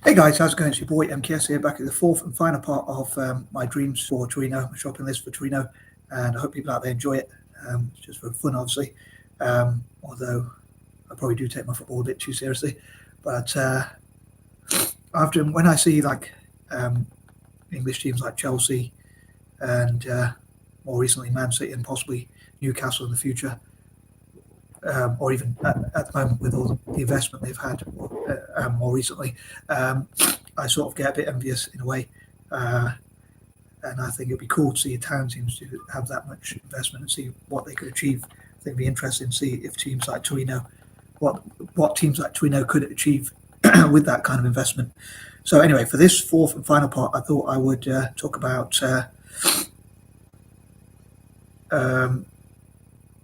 Hey guys, how's it going? It's your boy MKS here, back at the fourth and final part of my dreams for Torino, my shopping list for Torino, and I hope people out there enjoy it. It's just for fun, obviously. Although I probably do take my football a bit too seriously, but often when I see like English teams like Chelsea and more recently Man City and possibly Newcastle in the future, or even at the moment with all the investment they've had more recently, I sort of get a bit envious in a way. And I think it'd be cool to see Italian teams to have that much investment and see what they could achieve. I think it'd be interesting to see if teams like Torino, what teams like Torino could achieve with that kind of investment. So anyway, for this fourth and final part, I thought I would talk about,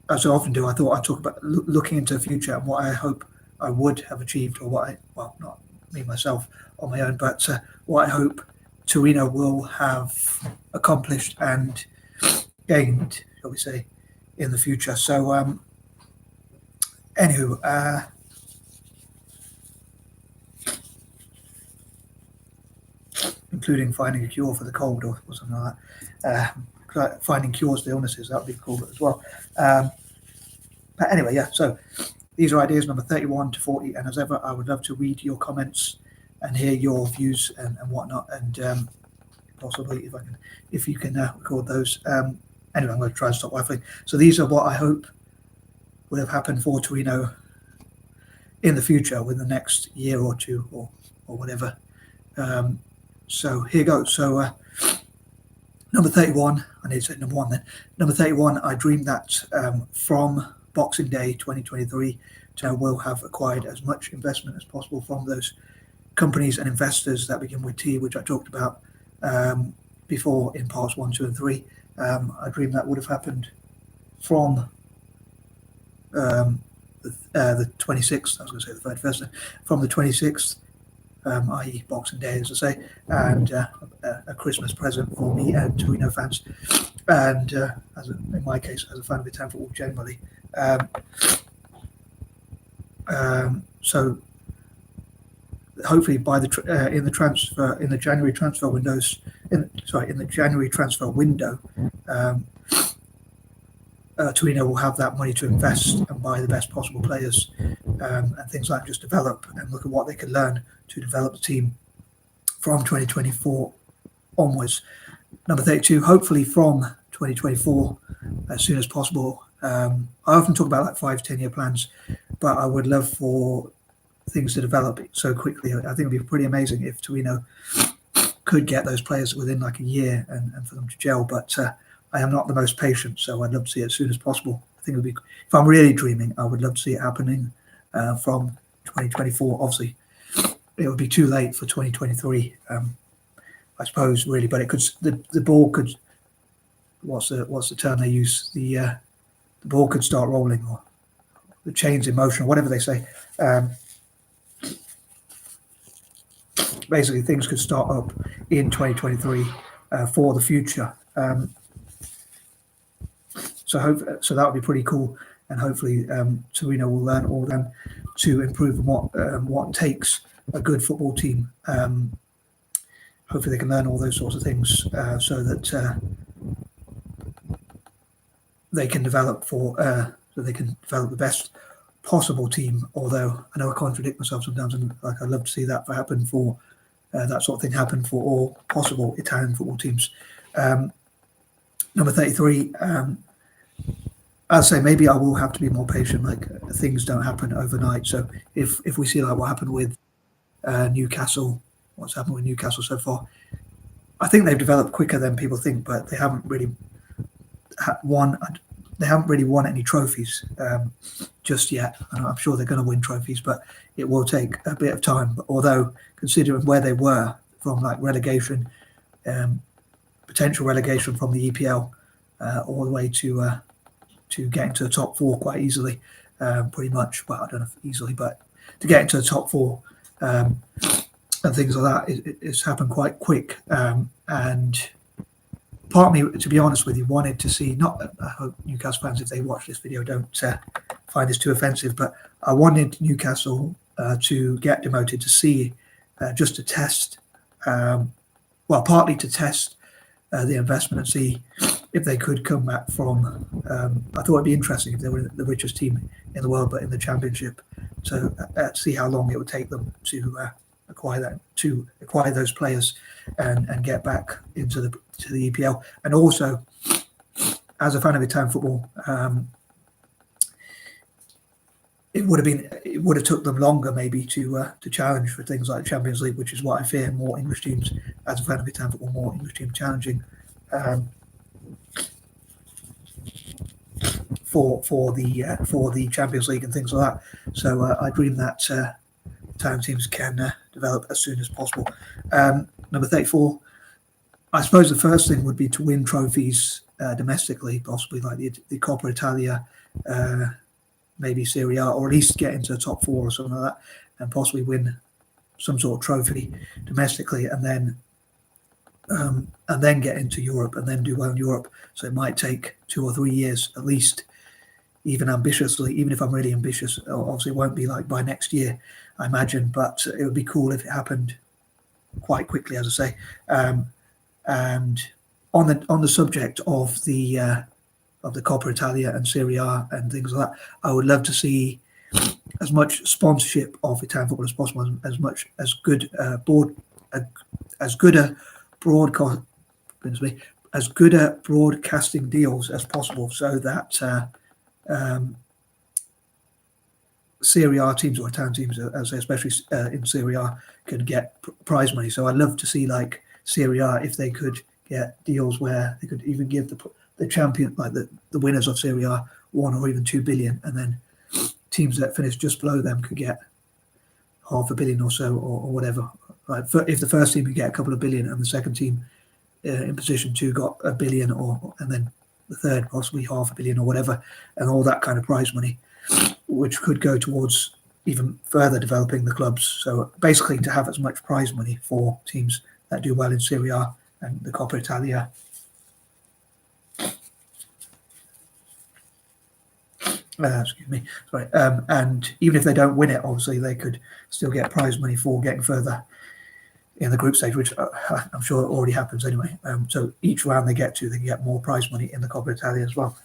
as I often do, I thought I'd talk about looking into the future and what I hope I would have achieved, or what I, well, not me myself on my own, but what I hope Torino will have accomplished and gained, shall we say, in the future. So, anywho, including finding a cure for the cold or something like that. Finding cures for illnesses, that would be cool as well. But anyway, yeah, so these are ideas number 31 to 40, and as ever, I would love to read your comments and hear your views and whatnot, and possibly if you can record those. Anyway, I'm going to try and stop waffling. So these are what I hope would have happened for Torino in the future, within the next year or two, or whatever. So here goes. So number 31, I need to say number one then. Number 31, I dream that from Boxing Day 2023, will have acquired as much investment as possible from those companies and investors that begin with T, which I talked about before in parts 1, 2, and 3. I dream that would have happened from the 26th. I was going to say the 31st, from the 26th, i.e. Boxing Day, as I say, and a Christmas present for me and Torino fans, and in my case, as a fan of Italian football generally. So hopefully by the in the January transfer windows, in the January transfer window, Torino will have that money to invest and buy the best possible players, and things like just develop and look at what they can learn to develop the team from 2024 onwards. Number 32, hopefully from 2024 as soon as possible. I often talk about like 5-10 year plans, but I would love for things to develop so quickly. I think it would be pretty amazing if Torino could get those players within like a year and for them to gel, but I am not the most patient, so I'd love to see it as soon as possible. I think it would be, if I'm really dreaming, I would love to see it happening from 2024. Obviously, it would be too late for 2023, I suppose, really. But it could, the ball could, what's the term they use? The ball could start rolling, or the chains in motion, or whatever they say. Basically, things could start up in 2023 for the future. So that would be pretty cool, and hopefully Torino will learn all them to improve what takes a good football team. Hopefully they can learn all those sorts of things so that they can develop the best possible team. Although I know I contradict myself sometimes, and like I'd love to see that happen for that sort of thing happen for all possible Italian football teams. Number 33. I'd say maybe I will have to be more patient. Like, things don't happen overnight. So if we see like what happened with Newcastle, what's happened with Newcastle so far, I think they've developed quicker than people think, but they haven't really won. They haven't really won any trophies just yet. I'm sure they're going to win trophies, but it will take a bit of time. But although, considering where they were from, like relegation, potential relegation from the EPL, all the way to get into the top four quite easily, pretty much. Well, I don't know if easily, but to get into the top four and things like that, it's happened quite quick. And part of me, to be honest with you, wanted to see, I hope Newcastle fans, if they watch this video, don't find this too offensive, but I wanted Newcastle to get demoted to see just to test, partly to test the investment and see if they could come back from. I thought it'd be interesting if they were the richest team in the world, but in the championship, to see how long it would take them to acquire those players and get back into the EPL. And also, as a fan of Italian football, it would have took them longer maybe to challenge for things like the Champions League, which is what I fear more English teams, as a fan of Italian football, more English teams challenging for the Champions League and things like that. So I dream that Italian teams can develop as soon as possible. Number 34, I suppose the first thing would be to win trophies domestically, possibly like the Coppa Italia, maybe Serie A, or at least get into the top 4 or something like that, and possibly win some sort of trophy domestically, and then get into Europe and then do well in Europe. So it might take 2 or 3 years at least, even ambitiously, even if I'm really ambitious. Obviously it won't be like by next year, I imagine, but it would be cool if it happened quite quickly, as I say. And on the subject of the Coppa Italia and Serie A and things like that, I would love to see as much sponsorship of Italian football as possible, as good a broadcasting deals as possible, so that Serie A teams or Italian teams, especially in Serie A, can get prize money. So I'd love to see like Serie A, if they could get deals where they could even give the champion, like the winners of Serie A, 1 or even 2 billion, and then teams that finish just below them could get $500 million or so, or whatever. Right? If the first team could get a couple of billion and the second team in position 2 got $1 billion, and then the third possibly $500 million or whatever, and all that kind of prize money, which could go towards even further developing the clubs. So basically, to have as much prize money for teams that do well in Serie A and the Coppa Italia. Excuse me, sorry. And even if they don't win it, obviously they could still get prize money for getting further in the group stage, which I'm sure already happens anyway. So each round they get to, they can get more prize money in the Coppa Italia as well.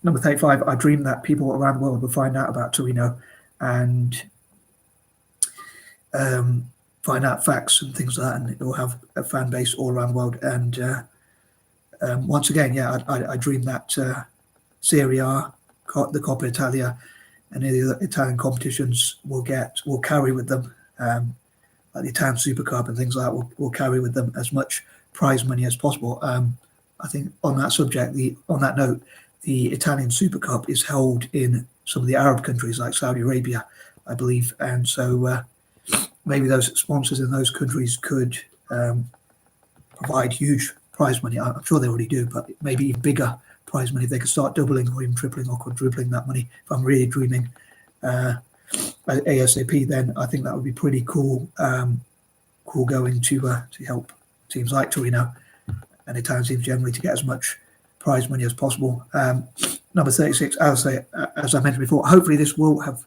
Number 35, I dream that people around the world will find out about Torino and find out facts and things like that, and it will have a fan base all around the world. And once again, I dream that Serie A, the Coppa Italia, and any other Italian competitions will carry with them, like the Italian Super Cup and things like that, will carry with them as much prize money as possible. I think on that subject, on that note, the Italian Super Cup is held in some of the Arab countries like Saudi Arabia, I believe, and so maybe those sponsors in those countries could provide huge prize money. I'm sure they already do, but maybe even bigger prize money. If they could start doubling or even tripling or quadrupling that money, if I'm really dreaming ASAP, then I think that would be pretty cool. Cool going to help teams like Torino and Italian teams generally to get as much prize money as possible. Number 36, as I mentioned before, hopefully this will have,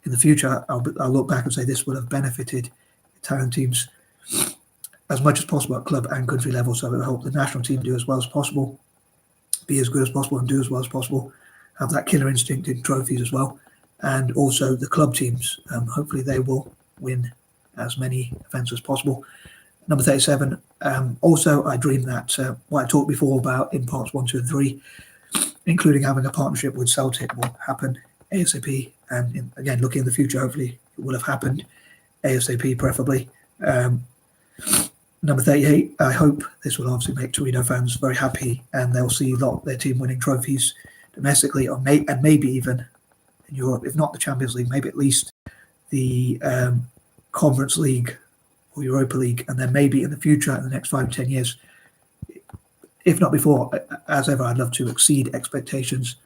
in the future, I'll look back and say this will have benefited Italian teams as much as possible at club and country level. So it will help the national team do as well as possible, be as good as possible and do as well as possible, have that killer instinct in trophies as well. And also the club teams, hopefully they will win as many events as possible. Number 37, also I dream that what I talked before about in parts 1, 2 and 3, including having a partnership with Celtic, will happen ASAP. And again, looking in the future, hopefully it will have happened ASAP preferably. Number 38, I hope this will obviously make Torino fans very happy, and they'll see their team winning trophies domestically, and maybe even in Europe, if not the Champions League, maybe at least the Conference League or Europa League, and then maybe in the future, in the next 5 to 10 years, if not before, as ever, I'd love to exceed expectations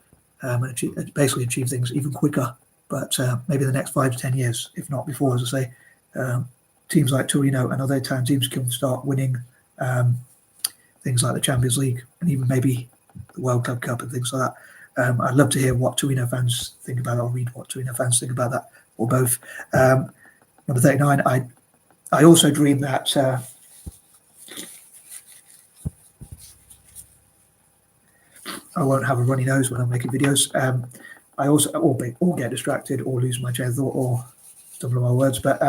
and basically achieve things even quicker. But maybe in the next 5 to 10 years, if not before, as I say, teams like Torino and other Italian teams can start winning things like the Champions League and even maybe the World Club Cup and things like I'd love to hear what Torino fans think about it, or read what Torino fans think about that, or both. Number 39, I also dream that I won't have a runny nose when I'm making videos. I also or get distracted or lose my train of thought or stumble on my words, but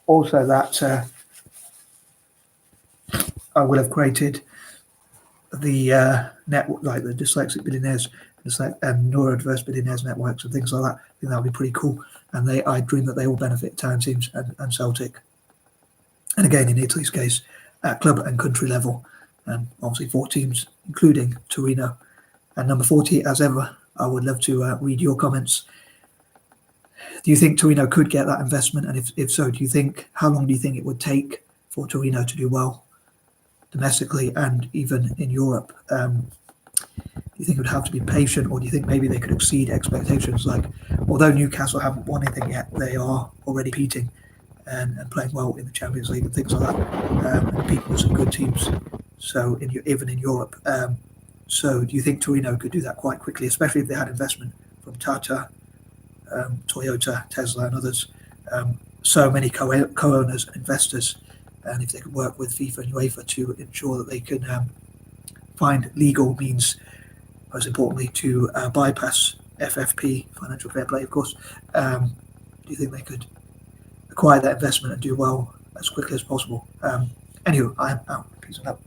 also that I will have created the network, like the dyslexic billionaires, neurodiverse billionaires networks and things like that. I think that would be pretty cool. And I dream that they all benefit town teams and Celtic. And again, in Italy's case, at club and country level, obviously 4 teams, including Torino. And number 40, as ever, I would love to read your comments. Do you think Torino could get that investment? And if so, how long do you think it would take for Torino to do well domestically and even in Europe? Do you think it would have to be patient, or do you think maybe they could exceed expectations? Like, although Newcastle haven't won anything yet, they are already competing and playing well in the Champions League and things like that, and competing with some good teams. So even in Europe. So do you think Torino could do that quite quickly, especially if they had investment from Tata, Toyota, Tesla, and others? So many co-owners and investors, and if they could work with FIFA and UEFA to ensure that they can find legal means, most importantly, to bypass FFP, financial fair play, of course. Do you think they could acquire that investment and do well as quickly as possible? Anyway, I am out. Peace and love.